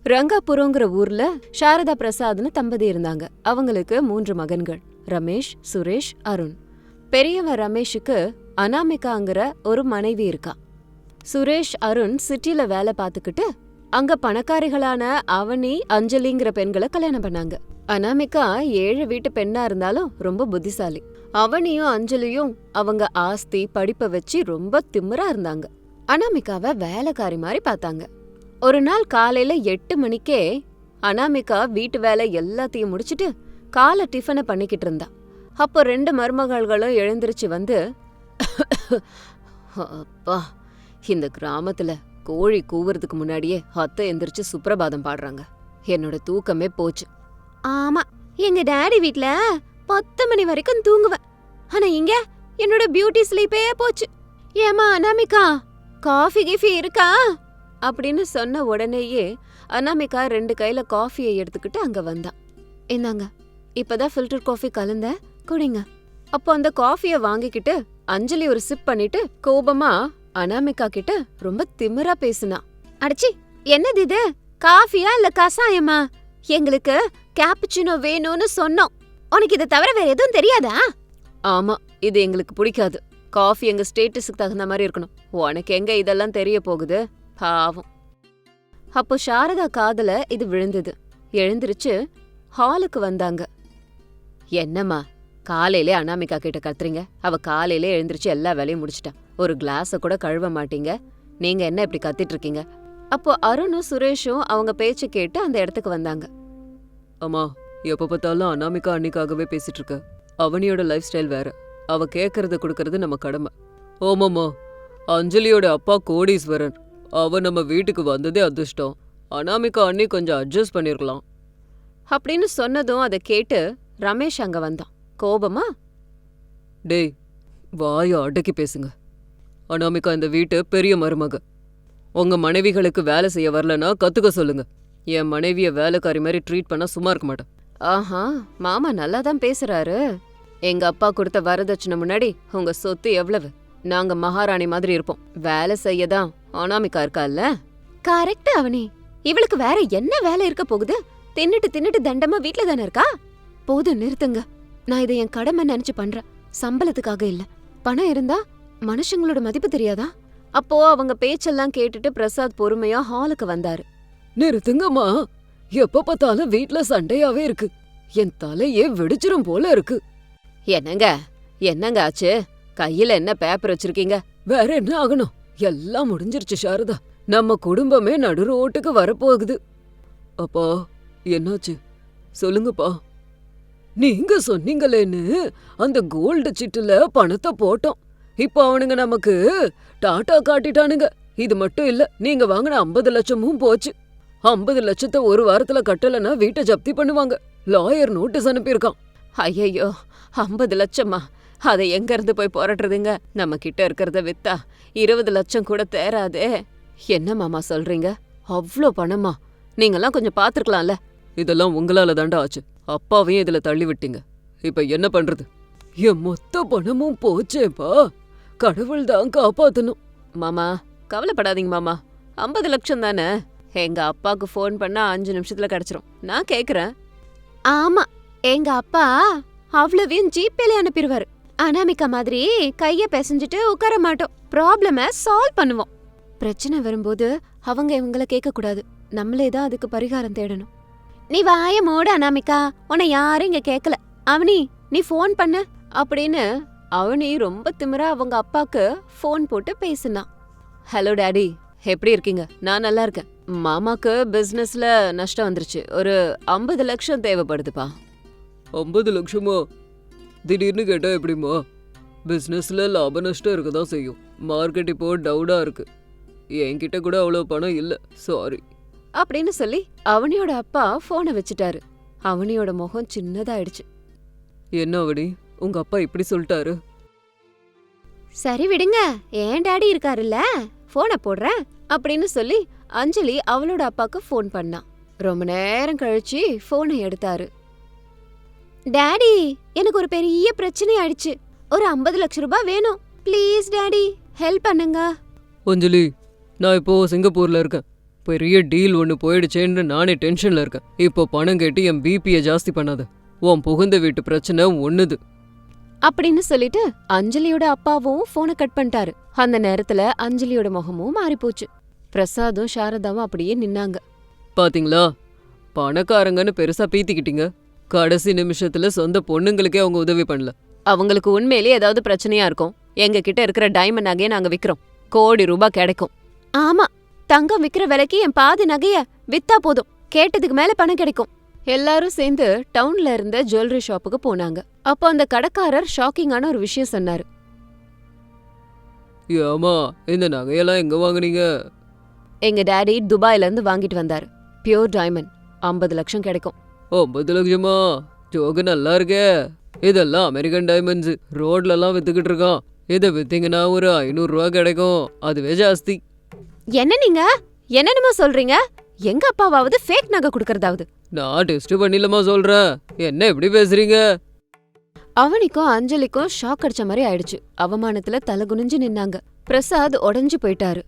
ரங்காபுரங்கிற ஊர்ல சாரதா பிரசாத்னு தம்பதி இருந்தாங்க. அவங்களுக்கு 3 மகன்கள், ரமேஷ், சுரேஷ், அருண். பெரியவன் ரமேஷுக்கு அனாமிகாங்கிற ஒரு மனைவி இருக்கா. சுரேஷ், அருண் சிட்டில வேலை பார்த்துக்கிட்டு அங்க பணக்காரிகளான அவனி, அஞ்சலிங்கிற பெண்களை கல்யாணம் பண்ணாங்க. அனாமிகா ஏழை வீட்டு பெண்ணா இருந்தாலும் ரொம்ப புத்திசாலி. அவனியும் அஞ்சலியும் அவங்க ஆஸ்தி படிப்பை வச்சு ரொம்ப திமிரா இருந்தாங்க. அனாமிகாவை வேலைக்காரி மாதிரி பார்த்தாங்க. ஒரு நாள் காலையில 8 மணிக்கே அனாமிகா வீட்டு வேலை எல்லாத்தையும் முடிச்சிட்டு காலை டிஃபனை பண்ணிக்கிட்டு இருந்தா. அப்போ 2 மருமகள்களும் எழுந்திருச்சு வந்து, அப்பா, இந்த கிராமத்துல கோழி கூவுறதுக்கு முன்னாடியே அத்தை எந்திரிச்சு சுப்ரபாதம் பாடுறாங்க. என்னோட தூக்கமே போச்சு. ஆமா, எங்க டாடி வீட்ல 10 மணி வரைக்கும் தூங்குவேன். ஆனா இங்க என்னோட பியூட்டி ஸ்லீப்பே போச்சு. ஏமா அனாமிகா, காஃபி கீஃபி இருக்கா அப்படின்னு சொன்ன உடனேயே அனாமிகா 2 கையில காஃபியை எடுத்துக்கிட்டு அங்க வந்தா. இந்தாங்க, இப்பதான் ஃபில்டர் காஃபி கலந்த, குடிங்க. அப்போ அந்த காஃபிய வாங்கிக்கிட்டு அஞ்சலி ஒரு சிப் பண்ணிட்டு கோபமா அனாமிகா கிட்ட ரொம்ப திமிரா பேசுனா. அடச்சி, என்னது இது? காஃபியா இல்ல கசாயமா? எங்களுக்கு கேப்புச்சினோ வேணும்னு சொன்னோம். உனக்கு இதை தவிர வேற எதுவும் தெரியாதா? ஆமா, இது எங்களுக்கு பிடிக்காது. காஃபி எங்க ஸ்டேட்டஸுக்கு தகுந்த மாதிரி இருக்கணும். உனக்கு எங்க இதெல்லாம் தெரிய போகுது, பாவம். அப்போ சாரதா காதுல இது விழுந்தது. எழுந்திருச்சு ஹாலுக்கு வந்தாங்க. என்னம்மா, காலையிலே அனாமிகா கிட்ட கத்துறீங்க? அவ காலையிலே எழுந்திருச்சு எல்லா வேலையும் முடிச்சிட்டா. ஒரு கிளாஸ கூட கழுவ மாட்டீங்க. நீங்க என்ன இப்படி கத்திட்டு இருக்கீங்க? அப்போ அருணும் சுரேஷும் அவங்க பேச்ச கேட்டு அந்த இடத்துக்கு வந்தாங்க. அம்மா, எப்ப பார்த்தாலும் அனாமிகா அன்னிக்காகவே பேசிட்டு இருக்க. அவனியோட லைஃப் ஸ்டைல் வேற. அவ கேட்கறத கொடுக்கறது நம்ம கடமை. ஓமாம்மா, அஞ்சலியோட அப்பா கோடீஸ்வரன். அவ நம்ம வீட்டுக்கு வந்ததே அதிர்ஷ்டம். அனாமிகா அண்ணி கொஞ்சம் அட்ஜஸ்ட் பண்ணிருக்கலாம் அப்படின்னு சொன்னதும் அதை கேட்டு ரமேஷ் அங்க வந்தான் கோபமா. டேய், வாய அடக்கி பேசுங்க. அனாமிகா இந்த வீட்டு பெரிய மருமக. உங்க மனைவிகளுக்கு வேலை செய்ய வரலன்னா கத்துக்க சொல்லுங்க. என் மனைவிய வேலைக்காரி மாதிரி ட்ரீட் பண்ணா சும்மா இருக்க மாட்டேன். ஆஹா, மாமா நல்லாதான் பேசுறாரு. எங்க அப்பா கொடுத்த வரதட்சணை முன்னாடி உங்க சொத்து எவ்வளவு? நாங்க மகாராணி மாதிரி இருப்போம். வேலை செய்யதான் அனாமிகா இருக்கால்ல. கரெக்ட் அவனி. இவளுக்கு வேற என்ன வேலை இருக்க போகுது? தின்னுட்டு தண்டமா வீட்ல தானே இருக்கா. போதும், நிறுத்துங்க. நான் இதை என் கடமை நினைச்சு பண்றேன், சம்பளத்துக்காக இல்ல. பணம் இருந்தா மனுஷங்களோட மதிப்பு தெரியாதா? அப்போ அவங்க பேச்செல்லாம் கேட்டுட்டு பிரசாத் பொறுமையா ஹாலுக்கு வந்தாரு. நிறுத்துங்கம்மா, எப்ப பார்த்தாலும் வீட்ல சண்டையாவே இருக்கு. என் தலையே வெடிச்சிரும் போல இருக்கு. என்னங்க ஆச்சு? கையில என்ன பேப்பர் வச்சிருக்கீங்க? வேற என்ன ஆகணும்? எல்லாம் முடிஞ்சிருச்சு சாரதா. நம்ம குடும்பமே நடு ரோட்டுக்கு வரப்போகுது. அப்பா, என்னாச்சு சொல்லுங்கப்பா. நீங்க சொன்னீங்களேன்னு அந்த கோல்டு சிட்டுல பணத்தை போட்டோம். இப்ப அவனுங்க நமக்கு டாட்டா காட்டிட்டானுங்க. இது மட்டும் இல்ல, நீங்க வாங்கின 50 லட்சமும் போச்சு. 50 லட்சத்தை ஒரு வாரத்துல கட்டலன்னா வீட்டை ஜப்தி பண்ணுவாங்க. லாயர் நோட்டீஸ் அனுப்பியிருக்கான். ஐயோ, 50 லட்சமா? அதை எங்க இருந்து போய் போராடுறதுங்க? நம்ம கிட்ட இருக்கிறத வித்தா 20 லட்சம் கூட தேராதே. என்ன மாமா சொல்றீங்க? அவ்ளோ பணமா? நீங்கெல்லாம் கொஞ்சம் பாத்துருக்கலாம்ல. இதெல்லாம் உங்களால தாண்டா ஆச்சு. அப்பாவையும் இதுல தள்ளி விட்டீங்க. இப்ப என்ன பண்றது? என் மொத்த பணமும் போச்சேப்பா. கடவுள் தான் காப்பாத்தணும். மாமா, கவலைப்படாதீங்க மாமா. 50 லட்சம் தானே. எங்க அப்பாக்கு ஃபோன் பண்ணா 5 நிமிஷத்துல கிடைச்சிரும். நான் கேக்குறேன். ஆமா, எங்க அப்பா அவ்வளவையும் ஜிபேல அனுப்பிடுவாரு. அனாமிகா மாதிரி கைய பிசைஞ்சிட்டு உட்கார மாட்டோம். ப்ராப்ளம சால்வ் பண்ணுவோம். பிரச்சனை வரும்போது அவங்க இவங்கள கேட்க கூடாது. நம்மளே தான் அதுக்கு பரிகாரம் தேடணும். நீ வாய மூடு அனாமிகா, உன்னை யாரும் இங்க கேட்கல. அவனி, நீ ஃபோன் பண்ணு அப்படின்னு அவனி ரொம்ப திமிரா அவங்க அப்பாக்கு ஃபோன் போட்டு பேசுனா. ஹலோ டாடி, எப்படி இருக்கீங்க? நான் நல்லா இருக்கேன். மாமாக்கு பிசினஸ்ல நஷ்டம் வந்துருச்சு. ஒரு 50 லட்சம் தேவைப்படுதுப்பா. 50 லட்சமா? திடீர்னு கேட்டா எப்படிமா? பிசினஸ்ல லாப நஷ்டம் இருக்கதான் செய்யும். மார்க்கெட் இப்போ டவுனா இருக்கு. என்கிட்ட கூட அவ்வளவு பணம் இல்ல, சாரி அப்படின்னு சொல்லி அவனியோட அப்பா போனை வச்சுட்டாரு. அவனியோட முகம் சின்னதாயிடுச்சு. என்ன அவனி, உங்க அப்பா இப்படி சொல்லிட்டாரு? சரி விடுங்க, ஏன் டாடி இருக்காருல்ல, போனை போடுறேன் அப்படின்னு சொல்லி அஞ்சலி அவளோட அப்பாக்கு ஃபோன் பண்ணா. ரொம்ப நேரம் கழிச்சு போனை எடுத்தாரு. டாடி, எனக்கு ஒரு பெரிய பிரச்சனை ஆயிடுச்சு. ஒரு 50 லட்சம் ரூபாய் வேணும். ப்ளீஸ் டாடி, ஹெல்ப் பண்ணுங்க. அஞ்சலி, நான் இப்போ சிங்கப்பூர்ல இருக்கேன். பெரிய டீல் ஒன்று போயிடுச்சேன்னு நானே டென்ஷன்ல இருக்கேன். இப்போ பணம் கேட்டு என் பிபியை ஜாஸ்தி பண்ணாத. உன் புகுந்த வீட்டு பிரச்சனை ஒண்ணுது. அப்படின்னு சொல்லிட்டு அஞ்சலியோட அப்பாவும் போனை கட் பண்ணிட்டாரு. அந்த நேரத்துல அஞ்சலியோட முகமும் மாறிப்போச்சு. பிரசாதும் சாரதாவும் அப்படியே நின்னாங்க. பாத்தீங்களா, பணக்காரங்கன்னு பெருசா பீத்திக்கிட்டீங்க. கடைசி நிமிஷத்துல சொந்த பொண்ணுங்களுக்கே அவங்க உதவி பண்ணல. அவங்களுக்கு உண்மையிலேயே ஏதாவது பிரச்சனையா இருக்கும். எங்க கிட்ட இருக்கிற டைமண்ட் நகையை நாங்க விக்கிறோம். கோடி ரூபாய் கிடைக்கும். ஆமா, தங்கம் விக்கிற விலைக்கு என் பாதி நகைய வித்தா போதும். கேட்டதுக்கு மேல பணம் கிடைக்கும். எல்லாரும் சேர்ந்து டவுன்ல இருந்த ஜுவல்லரி ஷாப்புக்கு போனாங்க. அப்போ அந்த கடைக்காரர் ஷாக்கிங்கான ஒரு விஷயம் சொன்னாரு. ஏமா, இந்த நகையெல்லாம் எங்க வாங்குனீங்க? எங்க டாடி துபாயில இருந்து வாங்கிட்டு வந்தாரு. Pure diamond. 50 லட்சம் கிடைக்கும். 50 லட்சமா? ஜோகு நல்லா இருக்கே. இதெல்லாம் அமெரிக்கன் டைமண்ட்ஸ். ரோட்லலாம் வித்துக்கிட்டு இருக்கான். இதை வித்தீங்கன்னா ஒரு 500 ரூபா கிடைக்கும். அதுவே ஜாஸ்தி. என்ன நீங்க என்னென்னமோ சொல்றீங்க? எங்க அப்பாவாவது ஃபேக் நகை கொடுக்கறதாவது? நான் டெஸ்ட் பண்ணிலமா சொல்றேன். என்ன எப்படி பேசுறீங்க? அவனிக்கும் அஞ்சலிக்கும் ஷாக் அடிச்ச மாதிரி ஆயிடுச்சு. அவமானத்துல தலை குனிஞ்சு நின்னாங்க. பிரசாத் உடைஞ்சு போயிட்டாரு.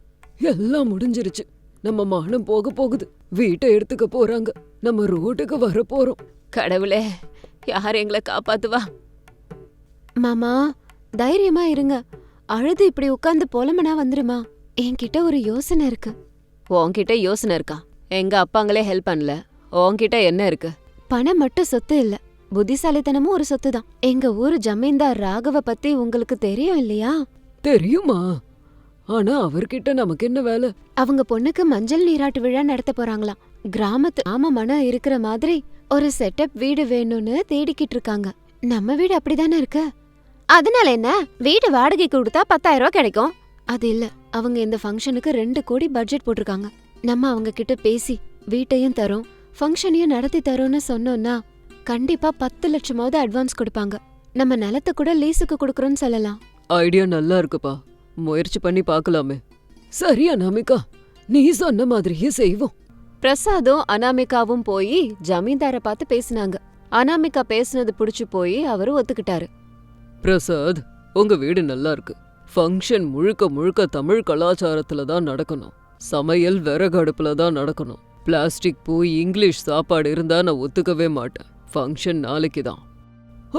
எல்லாம் முடிஞ்சிருச்சு. நம்ம மானம் போக போகுது. வீட்டை எடுத்துக்க போறாங்க. நம்ம ரோட்டுக்கு வர போறோம். கடவுளே, யார் எங்களை காப்பாத்துவா? மாமா, தைரியமா இருங்க. அழுது இப்படி உட்கார்ந்து புலம்பனா வந்துருமா? என்கிட்ட ஒரு யோசனை இருக்கு. உன்கிட்ட யோசனை இருக்கா? எங்க அப்பாங்களே ஹெல்ப் பண்ணல. உன்கிட்ட என்ன இருக்கு? பணம் மட்டும் சொத்து இல்ல, புத்திசாலித்தனமும் ஒரு சொத்து தான். எங்க ஊரு ஜமீன்தார் ராகவ பத்தி உங்களுக்கு தெரியும் இல்லையா? தெரியுமா? ஆனா அவர்கிட்ட நமக்கு என்ன வேலை? அவங்க பொண்ணுக்கு மஞ்சள் நீராட்டு விழா நடத்த போறாங்களாம். கிராமத்து மனம் இருக்கிற மாதிரி ஒரு செட்டப் வீடு வேணும்னு தேடிக்கிட்டு இருக்காங்க. நம்ம வீடு அப்படிதானே இருக்கு. அதனால என்ன, வீடு வாடகைக்கு கொடுத்தா 10,000 ரூபாய் கிடைக்கும். அது இல்ல, அவங்க இந்த ஃபங்க்ஷனுக்கு 2 கோடி பட்ஜெட் போட்டிருக்காங்க. நம்ம அவங்க கிட்ட பேசி வீட்டையும் தரோம், ஃபங்க்ஷனையும் நடத்தி தரோம்னு சொன்னோம்னா கண்டிப்பா 10 லட்சமாவது அட்வான்ஸ் கொடுப்பாங்க. நம்ம நிலத்தை கூட லீஸுக்கு கொடுக்கறோம்னு சொல்லலாம். ஐடியா நல்லா இருக்குப்பா. முயற்சி பண்ணி பார்க்கலாமே. சரி அனாமிகா, நீ சொன்ன மாதிரியே செய்வோம். பிரசாதும் அனாமிகாவும் போய் ஜமீன்தார பார்த்து பேசினாங்க. அனாமிகா பேசுனது பிடிச்சு போய் அவரு ஒத்துக்கிட்டாரு. பிரசாத், உங்க வீடு நல்லா இருக்கு. ஃபங்க்ஷன் முழுக்க முழுக்க தமிழ் கலாச்சாரத்துல தான் நடக்கணும். சமையல் விறகு அடுப்புல தான் நடக்கணும். பிளாஸ்டிக் பூ, இங்கிலீஷ் சாப்பாடு இருந்தா நான் ஒத்துக்கவே மாட்டேன். ஃபங்க்ஷன் நாளைக்கு தான்.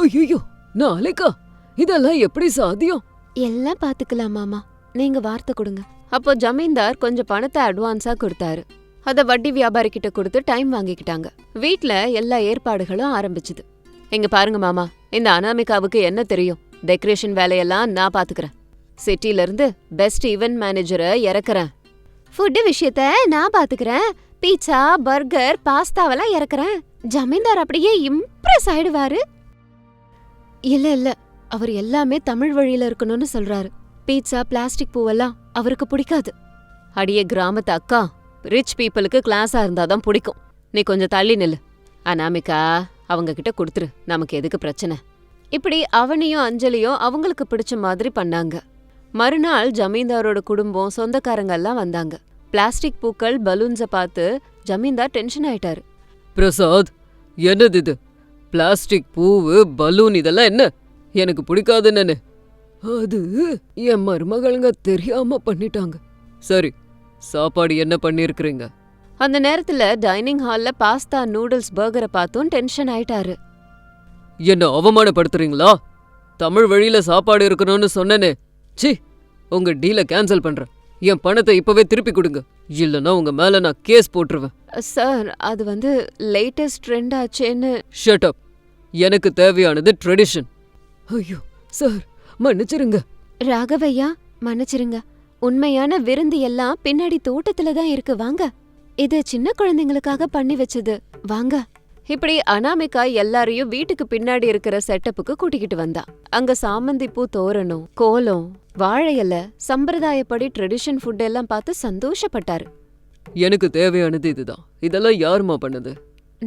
ஐயோ, நாளைக்கா? இதெல்லாம் எப்படி சாத்தியம்? எல்லாம் பாத்துக்கலாம் மாமா, நீங்க வார்த்தை கொடுங்க. அப்போ ஜமீன்தார் கொஞ்சம் பணத்தை அட்வான்ஸா கொடுத்தாரு. அத வட்டி வியாபாரி கிட்ட கொடுத்து டைம் வாங்கிக்கிட்டாங்க. வீட்ல எல்லா ஏற்பாடுகளும் ஆரம்பிச்சுது. இங்க பாருங்க மாமா, இந்த அனாமிகாவுக்கு என்ன தெரியும்? டெக்கரேஷன் வேலையெல்லாம் நான் பாத்துக்கிறேன். சிட்டில இருந்து பெஸ்ட் ஈவென்ட் மேனேஜரை இறக்குறேன். ஃபுட் விஷயத்த நான் பாத்துக்கிறேன். Pizza, burger, பாஸ்தாவெல்லாம் இறக்குறேன். ஜமீன்தார் அப்படியே இம்ப்ரெஸ் ஆயிடுவாரு. இல்ல, அவர் எல்லாமே தமிழ் வழியில இருக்கணும்னு சொல்றாரு. பீட்சா, பிளாஸ்டிக் பூவெல்லாம் அவருக்கு பிடிக்காது. அடியே கிராமத்து அக்கா, ரிச் பீப்புளுக்கு கிளாஸா இருந்தாதான் பிடிக்கும். நீ கொஞ்சம் தள்ளி நில்லு. அனாமிகா, அவங்க கிட்ட கொடுத்துரு, நமக்கு எதுக்கு பிரச்சனை? இப்படி அவனையும் அஞ்சலியும் அவங்களுக்கு பிடிச்ச மாதிரி பண்ணாங்க. மறுநாள் ஜமீன்தாரோட குடும்பம், சொந்தக்காரங்க எல்லாம் வந்தாங்க. பிளாஸ்டிக் பூக்கள், பலூன்ஸ பார்த்து ஜமீன்தார் டென்ஷன் ஆயிட்டாரு. பிரசாத், என்னது இது? பிளாஸ்டிக் பூவு, பலூன், இதெல்லாம் என்ன? எனக்கு பிடிக்காதுன்னு. அது என் மருமகளுங்க தெரியாம பண்ணிட்டாங்க. சரி, சாப்பாடு என்ன பண்ணிருக்கிறீங்க? அந்த நேரத்துல டைனிங் ஹால்ல பாஸ்தா, நூடுல்ஸ், பர்கரை பார்த்தும் டென்ஷன் ஆயிட்டாரு. என்ன அவமானப்படுத்துறீங்களா? தமிழ் வழியில சாப்பாடு இருக்கணும்னு சொன்னனே. சி, உங்க டீல கேன்சல் பண்றேன். என் பணத்தை இப்பவே திருப்பி கொடுங்க, இல்லனா உங்க மேல நான் கேஸ் போட்டுருவேன். சார், அது லேட்டஸ்ட் ட்ரெண்ட் ஆச்சேன்னு. Shut up. எனக்கு தேவையானது ட்ரெடிஷன். ஐயோ சார், மன்னிச்சிருங்க. ராகவையா, மன்னிச்சிருங்க. உண்மையான விருந்து எல்லாம் பின்னாடி தோட்டத்துல தான் இருக்கு, வாங்க. இது சின்ன குழந்தைங்களுக்காக பண்ணி வச்சது, வாங்க. இப்படி அனாமிகா எல்லாரையும் வீட்டுக்கு பின்னாடி இருக்கிற செட்டப்புக்கு கூட்டிக்கிட்டு வந்தா. அங்க சாமந்தி பூ தோரணம், கோலம், வாழை இலை, சம்பிரதாயப்படி ட்ரெடிஷன் ஃபுட் எல்லாம் பார்த்து சந்தோஷப்பட்டாரு. எனக்கு தேவையானது இதுதான். இதெல்லாம் யாருமா பண்ணது?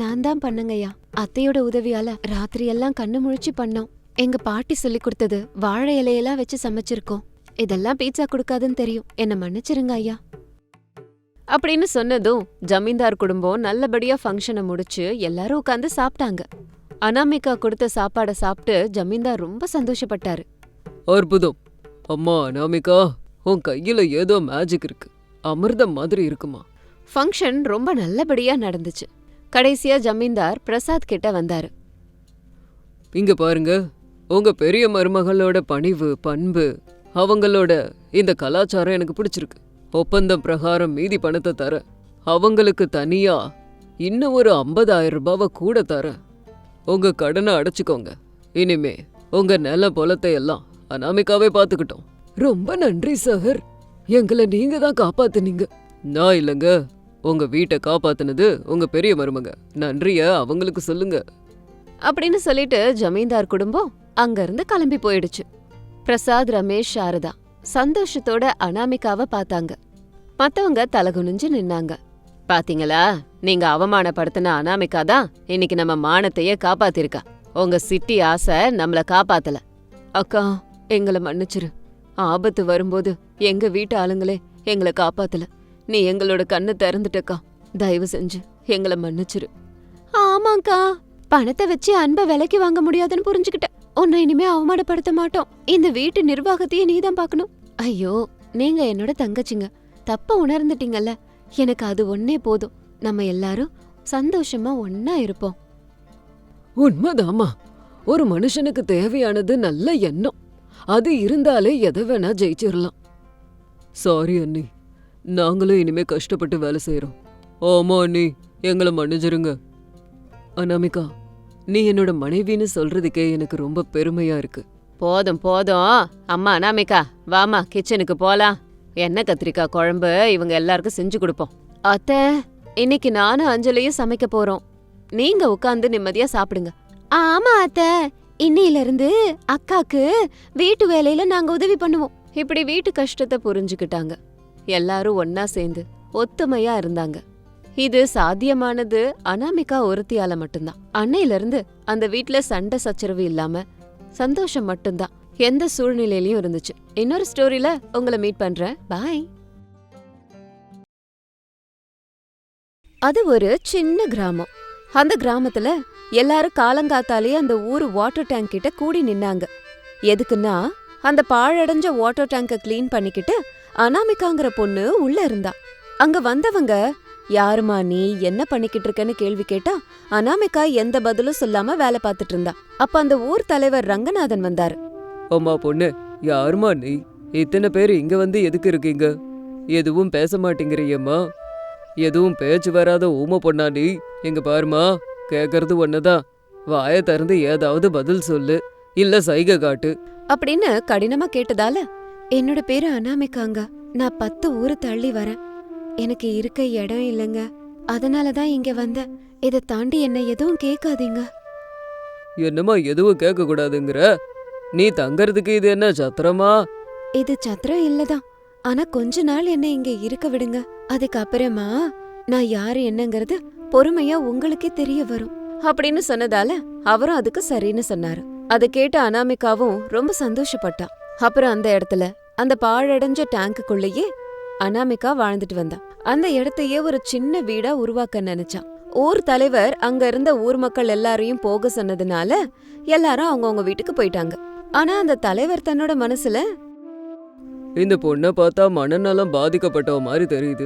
நான் தான் பண்ணுங்கய்யா. அத்தையோட உதவியால ராத்திரி எல்லாம் கண்ணு முழிச்சு பண்ணோம். எங்க பாட்டி சொல்லி கொடுத்தது. வாழை இலையெல்லாம் வச்சு சமைச்சிருக்கோம். இதெல்லாம் பீட்சா கொடுக்காதுன்னு தெரியும், என்ன மன்னிச்சிருங்க ஐயா அப்படின்னு சொன்னதும் ஜமீன்தார் குடும்பம் நல்லபடியா ஃபங்க்ஷனை முடிச்சு எல்லாரும் உட்காந்து சாப்பிட்டாங்க. அனாமிகா கொடுத்த சாப்பாடை சாப்பிட்டு ஜமீன்தார் ரொம்ப சந்தோஷப்பட்டாரு. அற்புதம். அம்மா அனாமிகா, உன் கையில ஏதோ மேஜிக் இருக்கு. அமிர்தம் மாதிரி இருக்குமா. ஃபங்க்ஷன் ரொம்ப நல்லபடியா நடந்துச்சு. கடைசியா ஜமீன்தார் பிரசாத் கிட்ட வந்தாரு. இங்க பாருங்க, உங்க பெரிய மருமகளோட பணிவு, பண்பு, அவங்களோட இந்த கலாச்சாரம் எனக்கு பிடிச்சிருக்கு. ஒப்பந்தம் பிரகாரம் மீதி பணத்தை தர, அவங்களுக்கு தனியா இன்னும் ஒரு 50,000 ரூபாவை கூட தர. உங்க கடனை அடைச்சுக்கோங்க. இனிமே உங்க நில பொலத்தை எல்லாம் அனாமிகாவே பாத்துக்கிட்டோம். ரொம்ப நன்றி சார், எங்களை நீங்க தான் காப்பாத்துனீங்க. நான் இல்லைங்க, உங்க வீட்டை காப்பாத்துனது உங்க பெரிய மருமக. நன்றிய அவங்களுக்கு சொல்லுங்க அப்படின்னு சொல்லிட்டு ஜமீன்தார் குடும்பம் அங்கிருந்து கிளம்பி போயிடுச்சு. பிரசாத், ரமேஷ், சாரதா சந்தோஷத்தோட அனாமிகாவை பார்த்தாங்க. மத்தவங்க தலகுனிஞ்சு நின்னாங்க. பாத்தீங்களா, நீங்க அவமானப்படுத்தின அனாமிகா தான் இன்னைக்கு நம்ம மானத்தையே காப்பாத்திருக்கா. உங்க சிட்டி ஆசை நம்மள காப்பாத்தல. அக்கா, எங்களை மன்னிச்சிரு. ஆபத்து வரும்போது எங்க வீட்டு ஆளுங்களே எங்களை காப்பாத்தல. நீ எங்களோட கண்ணு திறந்துட்டக்கா. தயவு செஞ்சு எங்களை மன்னிச்சிரு. ஆமாக்கா, பணத்தை வச்சு அன்பை விலைக்கு வாங்க முடியாதுன்னு புரிஞ்சுக்கிட்ட. உன்னை இனிமே அவமானப்படுத்த மாட்டோம். இந்த வீட்டு நிர்வாகத்தையே நீதான் பாக்கணும். ஐயோ, நீங்க என்னோட தங்கச்சிங்க. தப்ப உணர்ந்துட்டீங்கல்ல, எனக்கு அது ஒன்னே போதும். நம்ம எல்லாரும் சந்தோஷமா ஒன்னா இருப்போம். உண்மைதாம்மா, ஒரு மனுஷனுக்கு தேவையானது நல்ல எண்ணம். அது இருந்தாலே எதை வேணா ஜெயிச்சிடலாம். சாரி அண்ணி, நாங்களும் இனிமே கஷ்டப்பட்டு வேலை செய்யறோம். ஆமா அண்ணி, எங்களை மன்னிச்சிருங்க. அனாமிகா, நீ என்னோட மனைவின்னு சொல்றதுக்கே எனக்கு ரொம்ப பெருமையா இருக்கு. போதும் போதும். அம்மா அனாமிகா, வாமா கிச்சனுக்கு போலாம். எண்ணெய் கத்திரிக்காய் குழம்பு இவங்க எல்லாருக்கும் செஞ்சு கொடுப்போம். அத்தை, இன்னைக்கு நானும் அஞ்சலியும் சமைக்க போறோம். நீங்க உட்கார்ந்து நிம்மதியா சாப்பிடுங்க. ஆமா அத்தை, இன்னையில இருந்து அக்காக்கு வீட்டு வேலையில நாங்க உதவி பண்ணுவோம். இப்படி வீட்டு கஷ்டத்தை புரிஞ்சுக்கிட்டாங்க. எல்லாரும் ஒன்னா சேர்ந்து ஒத்துமையா இருந்தாங்க. இது சாத்தியமானது அனாமிகா ஒருத்தியால மட்டும்தான். அன்னையில இருந்து அந்த வீட்ல சண்டை சச்சரவு இல்லாம சந்தோஷம் மட்டும்தான் எந்த சூழ்நிலையிலயும் இருந்துச்சு. இன்னொரு ஸ்டோரியில உங்களை மீட் பண்றேன். பாய். அது ஒரு சின்ன கிராமம். அந்த கிராமத்துல எல்லாரும் காலங்காத்தாலேயே அந்த ஊரு வாட்டர் டேங்க் கிட்ட கூடி நின்னாங்க. எதுக்குன்னா, அந்த பாழடைஞ்ச வாட்டர் டேங்க கிளீன் பண்ணிக்கிட்டு அனாமிகாங்கிற பொண்ணு உள்ள இருந்தா. அங்க வந்தவங்க, யாருமா நீ, என்ன பண்ணிக்கிட்டு இருக்கன்னு கேள்வி கேட்டா அனாமிகா எந்த பதிலும் சொல்லாம வேலை பார்த்துட்டு இருந்தா. அப்ப அந்த ஊர் தலைவர் ரங்கநாதன் வந்தாரு. அம்மா பொண்ணு, யாருமா நீ? இத்தனை பேர் இங்க வந்து எதுக்கு இருக்கீங்க? எதுவும் பேச மாட்டேங்கிறியம்மா? எதுவும் பேச்சு வராத ஊமை பொண்ணா நீ? எங்க பாருமா, கேக்குறது ஒண்ணுதான். வாய திறந்து ஏதாவது பதில் சொல்லு, இல்ல சைகை காட்டு அப்படின்னு கடினமா கேட்டதால, என்னோட பேரு அனாமிகாங்க. நான் 10 ஊரு தள்ளி வரேன். எனக்கு இருக்க இடம் இல்லைங்க, அதனாலதான் இங்க வந்தேன். இதை தாண்டி என்ன எதுவும் கேட்காதீங்க. என்னம்மா எதுவும் கேட்க கூடாதுங்கிற? நீ தங்கறதுக்கு இது என்ன சத்திரமா? இது சத்திரம் இல்லதான், ஆனா கொஞ்ச நாள் என்ன இங்க இருக்க விடுங்க. அதுக்கப்புறமா நான் யாரு என்னங்கறது பொறுமையா உங்களுக்கே தெரிய வரும் அப்படின்னு சொன்னதால அவரும் அதுக்கு சரின்னு சொன்னாரு. அதை கேட்ட அனாமிகாவும் ரொம்ப சந்தோஷப்பட்டான். அப்புறம் அந்த இடத்துல, அந்த பாழடைஞ்ச டேங்குக்குள்ளேயே அனாமிகா வாழ்ந்துட்டு வந்தா. அந்த இடத்தையே ஒரு சின்ன வீடா உருவாக்க நினைச்சான். ஊர் தலைவர் அங்க இருந்த ஊர் மக்கள் எல்லாரையும் போக சொன்னதுனால எல்லாரும் அவங்கவுங்க வீட்டுக்கு போயிட்டாங்க. ஆனா அந்த தலைவர் தன்னோட மனசுல, இந்த பொண்ணை பார்த்தா மனநலம் பாதிக்கப்பட்டவ மாதிரி தெரியுது.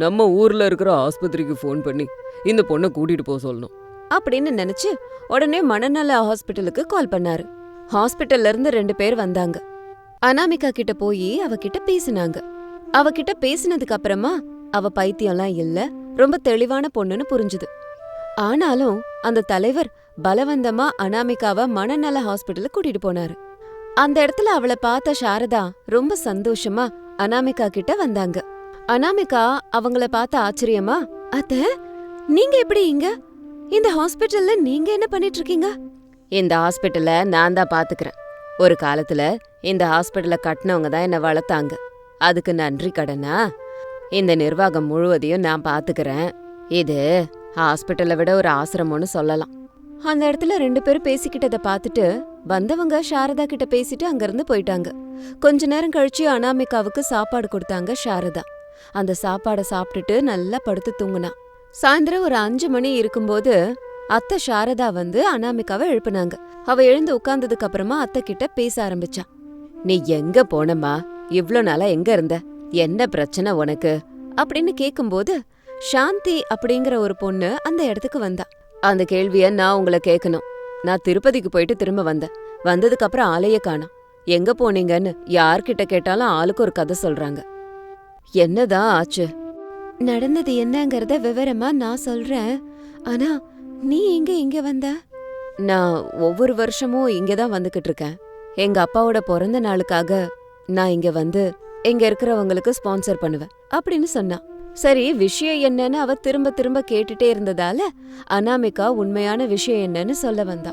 நம்ம ஊர்ல இருக்கிற ஆஸ்பத்திரிக்கு ஃபோன் பண்ணி இந்த பொண்ணை கூட்டிட்டு போக சொல்லணும் அப்படின்னு நினைச்சு உடனே மனநல ஹாஸ்பிட்டலுக்கு கால் பண்ணாரு. ஹாஸ்பிட்டல்ல இருந்து 2 பேர் வந்தாங்க. அனாமிகா கிட்ட போய் அவகிட்ட பேசினாங்க. அவகிட்ட பேசினதுக்கு அப்புறமா அவ பைத்தியம்லாம் இல்ல, ரொம்ப தெளிவான பொண்ணுன்னு புரிஞ்சுது. ஆனாலும் அந்த தலைவர் பலவந்தமா அனாமிகாவை மனநல ஹாஸ்பிட்டலுக்கு கூட்டிட்டு போனாரு. அந்த இடத்துல அவளை பார்த்த சாரதா ரொம்ப சந்தோஷமா அனாமிகா கிட்ட வந்தாங்க. அனாமிகா அவங்கள பார்த்த ஆச்சரியமா, அத்தை, நீங்க எப்படி இங்க? இந்த ஹாஸ்பிட்டல்ல நீங்க என்ன பண்ணிட்டு இருக்கீங்க? இந்த ஹாஸ்பிட்டல்ல நான் தான் பாத்துக்கிறேன். ஒரு காலத்துல இந்த ஹாஸ்பிட்டலை கட்டினவங்க தான் என்ன வளர்த்தாங்க. அதுக்கு நன்றி கடனா இந்த நிர்வாகம் முழுவதையும் நான் பாத்துக்கிறேன். இது ஹாஸ்பிட்டலை விட ஒரு ஆசிரமம்னு சொல்லலாம். அந்த இடத்துல 2 பேரும் பேசிக்கிட்டதை பார்த்துட்டு வந்தவங்க சாரதா கிட்ட பேசிட்டு அங்கிருந்து போயிட்டாங்க. கொஞ்ச நேரம் கழிச்சு அனாமிகாவுக்கு சாப்பாடு கொடுத்தாங்க சாரதா. அந்த சாப்பாடை சாப்பிட்டுட்டு நல்லா படுத்து தூங்குனா. சாயந்தரம் ஒரு 5 மணி இருக்கும்போது அத்தை சாரதா வந்து அனாமிகாவை எழுப்புனாங்க. அவ எழுந்து உட்கார்ந்ததுக்கு அப்புறமா அத்தை கிட்ட பேச ஆரம்பிச்சா. நீ எங்க போனம்மா? இவ்ளோ நாளா எங்க இருந்த? என்ன பிரச்சனை உனக்கு? அப்படின்னு கேக்கும்போது சாந்தி அப்படிங்கிற ஒரு பொண்ணு அந்த இடத்துக்கு வந்தா. அந்த கேள்விய நான் உங்களை கேட்கணும். நான் திருப்பதிக்கு போயிட்டு திரும்ப வந்தேன். வந்ததுக்கு அப்புறம் ஆளையே காணோம். எங்க போனீங்கன்னு யார்கிட்ட கேட்டாலும் ஆளுக்கு ஒரு கதை சொல்றாங்க. என்னதான் ஆச்சு? நடந்தது என்னங்கறத விவரமா நான் சொல்றேன். ஆனா நீ எங்க இங்க வந்த? நான் ஒவ்வொரு வருஷமும் இங்கதான் வந்துகிட்டு இருக்கேன். எங்க அப்பாவோட பிறந்த நாளுக்காக நான் இங்க வந்து இங்க இருக்கிறவங்களுக்கு ஸ்பான்சர் பண்ணுவேன் அப்படின்னு சொன்னா. சரி, விஷயம் என்னன்னு அவ திரும்ப திரும்ப கேட்டுட்டே இருந்ததால அனாமிகா உண்மையான விஷயம் என்னன்னு சொல்ல வந்தா.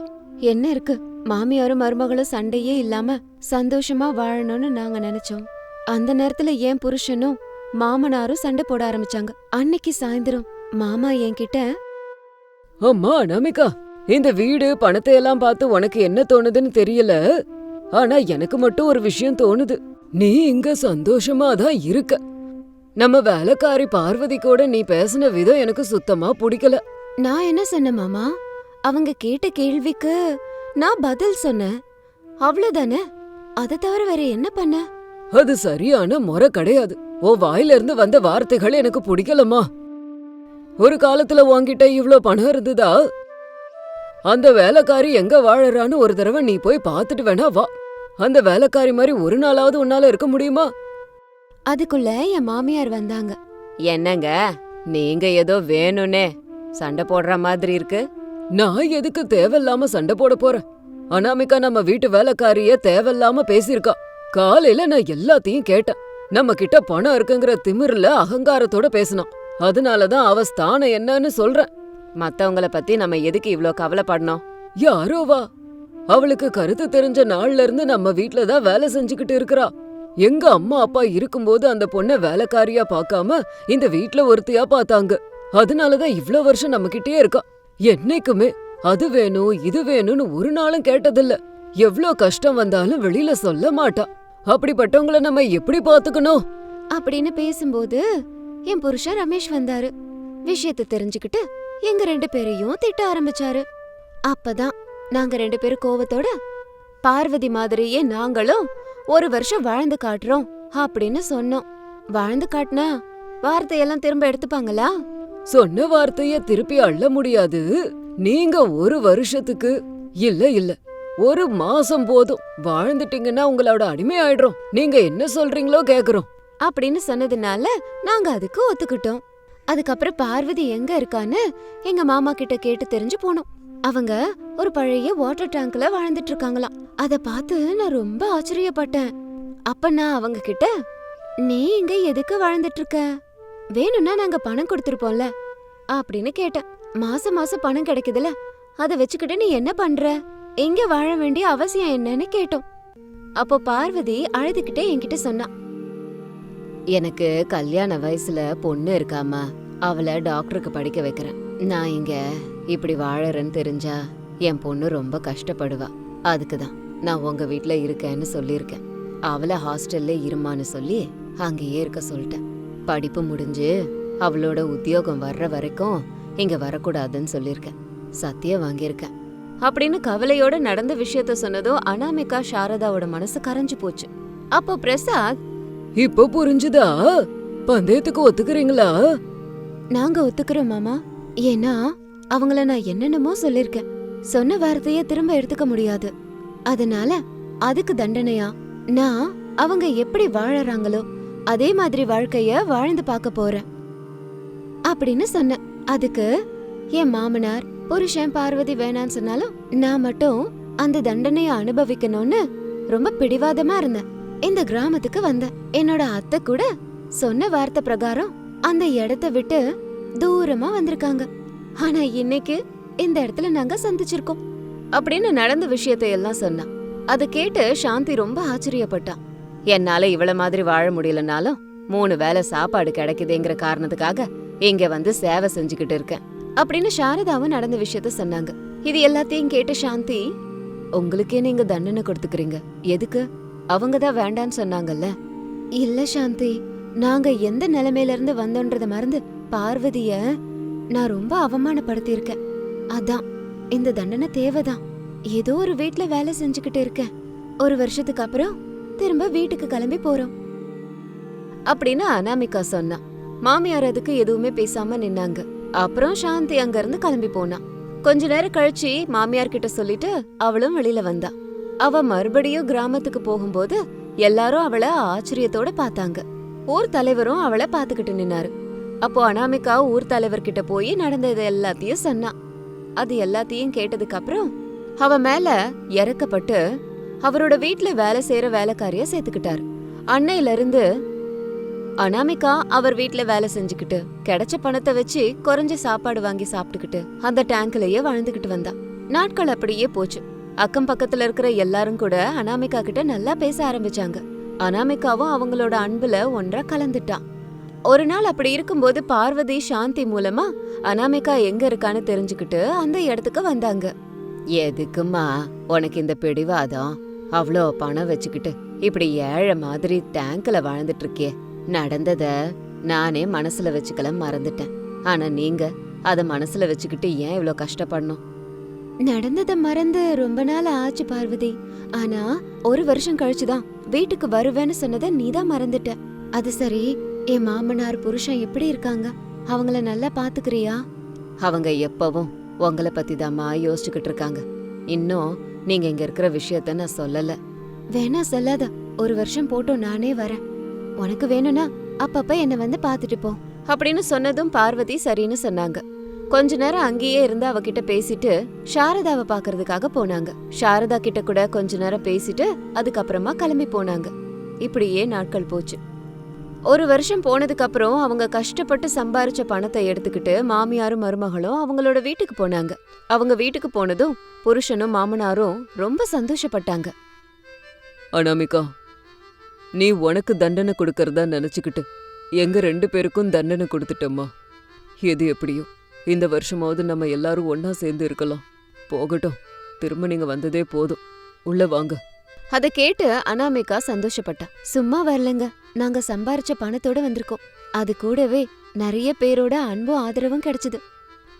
என்ன இருக்கு, மாமியாரும் மருமகளும் சண்டையே இல்லாம சந்தோஷமா வாழணும்னு நாங்க நினைச்சோம். அந்த நேரத்துல என் புருஷனும் மாமனாரும் சண்டை போட ஆரம்பிச்சாங்க. அன்னைக்கு சாயந்தரம் மாமா என்கிட்ட, அம்மா அனாமிகா, இந்த வீடு பணத்தை எல்லாம் பார்த்து உனக்கு என்ன தோணுதுன்னு தெரியல. ஆனா எனக்கு மட்டும் ஒரு விஷயம் தோணுது. நீ இங்க சந்தோஷமா தான் இருக்க. நம்ம வேலைக்காரி பார்வதி கூட நீ பேசின விதம் எனக்கு சுத்தமா பிடிக்கல. நான் என்ன சொன்னேன் மாமா? அவங்க கேட்ட கேள்விக்கு நான் பதில் சொன்னேன், அவ்வளவுதானே. அதை தவிர வேற என்ன பண்ண? அது சரியான முறை கிடையாது. ஓ வாயில இருந்து வந்த வார்த்தைகள் எனக்கு பிடிக்கலமா. ஒரு காலத்துல உன்கிட்ட இவ்ளோ பணம் இருந்ததா? அந்த வேலைக்காரி எங்க வாழறான்னு ஒரு தடவை நீ போய் பாத்துட்டு வேணா வா. அந்த வேலைக்காரி மாதிரி ஒரு நாளாவது உன்னால இருக்க முடியுமா? அதுக்குள்ள என் மாமியார் வந்தாங்க. என்னங்க, நீங்க ஏதோ வேணும்னே சண்டை போடுற மாதிரி இருக்கு. நான் எதுக்கு தேவையில்லாம சண்டை போட போறேன்? அனாமிகா நம்ம வீட்டு வேலைக்காரிய தேவையில்லாம பேசியிருக்கா. காலையில நான் எல்லாத்தையும் கேட்டேன். நம்ம கிட்ட பணம் இருக்குங்கிற திமிர்ல அகங்காரத்தோட பேசினான். அதனாலதான் அவ ஸ்தானம் என்னன்னு சொல்றேன். மத்தவங்கள பத்தி நம்ம எதுக்கு இவ்ளோ கவலைப்படணும்? யாரோவா? அவளுக்கு கருத்து தெரிஞ்ச நாள்ல இருந்து நம்ம வீட்டுலதான் வேலை செஞ்சுக்கிட்டு இருக்கறா. எங்க அம்மா அப்பா இருக்கும்போது அந்த பொண்ண வேலைக்காரியா பார்க்காம இந்த வீட்ல ஒருத்தையா பார்த்தாங்க. அதனாலதான் இவ்ளோ வருஷம் நம்ம கிட்டே இருக்கா. என்னைக்குமே அது வேணும் இது வேணும்னு ஒரு நாளும் கேட்டதில்ல. எவ்ளோ கஷ்டம் வந்தாலும் வெளியில சொல்ல மாட்டா. அப்படிப்பட்டவங்கள நம்ம எப்படி பாத்துக்கணும் அப்படின்னு பேசும்போது என் புருஷன் ரமேஷ் வந்தாரு. விஷயத்தை தெரிஞ்சுக்கிட்டு எங்க 2 பேரையும் திட்ட ஆரம்பிச்சாரு. அப்பதான் நாங்க 2 பேரும் கோவத்தோட, பார்வதி மாதிரியே நாங்களும் ஒரு வருஷம் வாழ்ந்து காட்டுறோம் அப்படின்னு சொன்னோம். வாழ்ந்து காட்டினா வார்த்தையெல்லாம் திரும்ப எடுத்துப்பாங்களா? சொன்ன வார்த்தைய திருப்பி அள்ள முடியாது. நீங்க ஒரு வருஷத்துக்கு இல்ல ஒரு மாசம் போதும் வாழ்ந்துட்டீங்கன்னா உங்களோட அடிமை ஆயிடுறோம். நீங்க என்ன சொல்றீங்களோ கேக்குறோம் அப்படின்னு சொன்னதுனால நாங்க அதுக்கு ஒத்துக்கிட்டோம். அதுக்கப்புறம் பார்வதி எங்க இருக்கான்னு எங்க மாமா கிட்ட கேட்டு தெரிஞ்சு போனோம். அவங்க ஒரு பழைய வாட்டர் டேங்க்ல வாழ்ந்துட்டு இருக்காங்களாம். அத பார்த்து நான் ரொம்ப ஆச்சரியப்பட்டேன். அப்ப நான் அவங்க கிட்ட, நீ இங்க எதுக்கு வாழ்ந்துட்டு இருக்க? வேணும்னா நாங்க பணம் கொடுத்துருப்போம்ல அப்படின்னு கேட்டேன். மாசம் மாசம் பணம் கிடைக்குதுல, அத வச்சுக்கிட்டு நீ என்ன பண்ற? இங்க வாழ வேண்டிய அவசியம் என்னன்னு கேட்டோம். அப்போ பார்வதி அழுதுகிட்டே என்கிட்ட சொன்னா, எனக்கு கல்யாண வயசுல பொண்ணு இருக்காமா, அவளை டாக்டருக்கு படிக்க வைக்கிறேன். நான் இங்க இப்படி வாழறேன்னு தெரிஞ்சா என் பொண்ணு ரொம்ப கஷ்டப்படுவா. அதுக்குதான் நான் உங்க வீட்ல இருக்கேன்னு சொல்லியிருக்கேன். அவளை ஹாஸ்டல்ல இருமான்னு சொல்லி அங்கேயே இருக்க சொல்லிட்டேன். படிப்பு முடிஞ்சு அவளோட உத்தியோகம் வர்ற வரைக்கும் இங்க வரக்கூடாதுன்னு சொல்லியிருக்கேன். சத்தியம் வாங்கியிருக்கேன் அப்படின்னு கவலையோட நடந்த விஷயத்த சொன்னதோ அனாமிகா சாரதாவோட மனசு கரைஞ்சு போச்சு. அப்போ பிரசாத், இப்ப புரிஞ்சுதா? பந்தயத்துக்கு ஒத்துக்கிறீங்களா? நாங்க ஒத்துக்கிறோம் மாமா. ஏன்னா அவங்கள நான் என்னென்னமோ சொல்லிருக்கேன். சொன்ன வார்த்தைய திரும்ப எடுத்துக்க முடியாது. அதனால அதுக்கு தண்டனையா நான் அவங்க எப்படி வாழறாங்களோ அதே மாதிரி வாழ்க்கைய வாழ்ந்து பார்க்க போறேன் அப்படின்னு சொன்னேன். அதுக்கு என் மாமனார் புருஷன் பார்வதி வேணான்னு சொன்னாலும் நான் மட்டும் அந்த தண்டனைய அனுபவிக்கணும்னு ரொம்ப பிடிவாதமா இருந்தேன். இந்த கிராமத்துக்கு வந்தேன். என்னோட அத்தை கூட சொன்ன வார்த்தை பிரகாரம் அந்த இடத்த விட்டு தூரமா வந்திருக்காங்க. ஆனா இன்னைக்கு இந்த இடத்துல நாங்க சந்திச்சிருக்கோம் அப்படின்னு நடந்த விஷயத்தை எல்லாம் சொன்னா. அத கேட்டு சாந்தி ரொம்ப ஆச்சரியப்பட்டா. என்னால இவள மாதிரி வாழ முடியலனாலும் 3 வேளை சாப்பாடு கிடைக்குதுங்கிற காரணத்துக்காக இங்க வந்து சேவை செஞ்சுக்கிட்டு இருக்கேன் அப்படின்னு சாரதாவும் நடந்த விஷயத்த சொன்னாங்க. இது எல்லாத்தையும் கேட்டு சாந்தி, உங்களுக்கே நீங்க தண்டனை கொடுத்துக்கிறீங்க, எதுக்கு? அவங்கதான் வேண்டான்னு சொன்னாங்கல்ல. இல்ல சாந்தி, நாங்க எந்த நிலைமையில இருந்து வந்தோன்றத மறந்து பார்வதிய நான் ரொம்ப அவமானப்படுத்தியிருக்கேன். அதான் இந்த தண்டனை தேவைதான். ஏதோ ஒரு வீட்ல வேலை செஞ்சுக்கிட்டு இருக்கேன். ஒரு வருஷத்துக்கு அப்புறம் திரும்ப வீட்டுக்கு கிளம்பி போறோம் அப்படின்னு அனாமிகா சொன்னா. மாமியார் அதுக்கு எதுவுமே பேசாம நின்னாங்க. அப்புறம் சாந்தி அங்க இருந்து கிளம்பி போனா. கொஞ்ச நேரம் கழிச்சு மாமியார் கிட்ட சொல்லிட்டு அவளும் வெளியில வந்தா. அவ மறுபடியும் கிராமத்துக்கு போகும்போது எல்லாரும் அவள ஆச்சரியத்தோட பார்த்தாங்க. ஊர் தலைவரும் அவளை பாத்துக்கிட்டு நின்னாரு. அப்போ அனாமிகா ஊர் தலைவர்கிட்ட போய் நடந்தது எல்லாத்தையும் சொன்னா. அது எல்லாத்தையும் கேட்டதுக்கு அப்புறம் அவ மேல இறக்கப்பட்டு அவரோட வீட்ல வேலை செய்யற வேலைக்காரிய சேர்த்துக்கிட்டாரு. அன்னையில இருந்து அனாமிகா அவர் வீட்ல வேலை செஞ்சுக்கிட்டு கிடைச்ச பணத்தை வச்சு குறைஞ்ச சாப்பாடு வாங்கி சாப்பிட்டுக்கிட்டு அந்த டேங்க்லயே வாழ்ந்துகிட்டு வந்தா. நாட்கள் அப்படியே போச்சு. அக்கம் பக்கத்துல இருக்கிற எல்லாரும் கூட அனாமிகா கிட்ட நல்லா பேச ஆரம்பிச்சாங்க. அனாமிகாவும் அவங்களோட அன்புல ஒன்றா கலந்துட்டான். ஒரு நாள் அப்படி இருக்கும்போது பார்வதி சாந்தி மூலமா அனாமிகா எங்க இருக்கான்னு தெரிஞ்சுக்கிட்டு அந்த இடத்துக்கு வந்தாங்க. எதுக்குமா உனக்கு இந்த பிடிவாதம்? அவ்வளோ பணம் வச்சுக்கிட்டு இப்படி ஏழை மாதிரி டேங்க்ல வாழ்ந்துட்டு இருக்கே. நடந்தத நானே மனசுல வச்சுக்கல மறந்துட்டேன். ஆனா நீங்க அத மனசுல வச்சுக்கிட்டு ஏன் இவ்ளோ கஷ்டப்படணும்? நடந்தத மறந்து ரொம்ப நாள் ஆச்சு பார்வதி. ஆனா ஒரு வருஷம் கழிச்சுதான் வீட்டுக்கு வருவேன்னு சொன்னத நீதான் மறந்துட்ட. அது சரி, என் மாமனார் புருஷன் எப்படி இருக்காங்க? அவங்கள நல்லா பாத்துக்கிறியா? அவங்க எப்பவும் உங்களை பத்தி தாமா யோசிச்சுக்கிட்டு இருக்காங்க. இன்னும் நீங்க இங்க இருக்கிற விஷயத்த நான் சொல்லல. வேணா சொல்லாத. ஒரு வருஷம் போட்டோம், நானே வரேன். உனக்கு வேணும்னா அப்பப்ப என்ன வந்து பாத்துட்டு போ அப்படின்னு சொன்னதும் பார்வதி சரின்னு சொன்னாங்க. கொஞ்ச நேரம் அங்கேயே இருந்து அவகிட்ட பேசிட்டு சாரதாவை பாக்குறதுக்காக போனாங்க. சாரதா கிட்ட கூட கொஞ்ச நேரம் பேசிட்டு அதுக்கப்புறமா கிளம்பி போனாங்க. இப்படியே நாட்கள் போச்சு. ஒரு வருஷம் போனதுக்கு அப்புறம் அவங்க கஷ்டப்பட்டு சம்பாரிச்ச பணத்தை எடுத்துக்கிட்டு மாமியாரும் மருமகளும் அவங்களோட வீட்டுக்கு போனாங்க. அவங்க வீட்டுக்கு போனதும் புருஷனும் மாமனாரும் ரொம்ப சந்தோஷப்பட்டாங்க. அனாமிகா, நீ உனக்கு தண்டனை கொடுக்கறதா நினைச்சுக்கிட்டு எங்க 2 பேருக்கும் தண்டனை கொடுத்துட்டம்மா. எது எப்படியோ இந்த வருஷமாவது நம்ம எல்லாரும் ஒன்னா சேர்ந்து இருக்கலாம். போகட்டும், திரும்ப நீங்க வந்ததே போதும். உள்ள வாங்க. அத கேட்டு அனாமிகா சந்தோஷப்பட்டா. சும்மா வரலங்க, நாங்க சம்பாரிச்ச பணத்தோட வந்திருக்கோம். அது கூடவே நிறைய பேரோட அன்பும் ஆதரவும் கிடைச்சது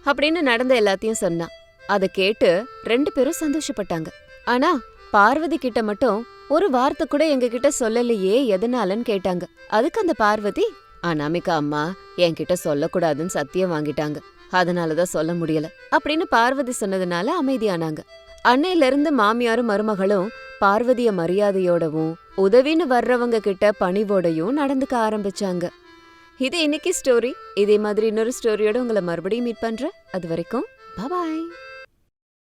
அப்படின்னு நடந்த எல்லாத்தையும் சொன்னா. அத கேட்டு 2 பேரும் சந்தோஷப்பட்டாங்க. ஆனா பார்வதி கிட்ட மட்டும் ஒரு வார்த்தை கூட எங்க கிட்ட சொல்லலையே, எதனாலன்னு கேட்டாங்க. அதுக்கு அந்த பார்வதி, அனாமிகா அம்மா என்கிட்ட சொல்லக்கூடாதுன்னு சத்தியம் வாங்கிட்டாங்க, அதனாலதான் சொல்ல முடியல அப்படின்னு பார்வதி சொன்னதுனால அமைதியானாங்க. அன்னையில இருந்து மாமியாரும் மருமகளும் பார்வதிய மரியாதையோடவும் உதவின்னு வர்றவங்க கிட்ட பணிவோடையும் நடந்துக்க ஆரம்பிச்சாங்க. இது இன்னைக்கு ஸ்டோரி. இதே மாதிரி இன்னொரு ஸ்டோரியோட உங்களை மறுபடியும் மீட் பண்றேன். அது வரைக்கும் பாய்.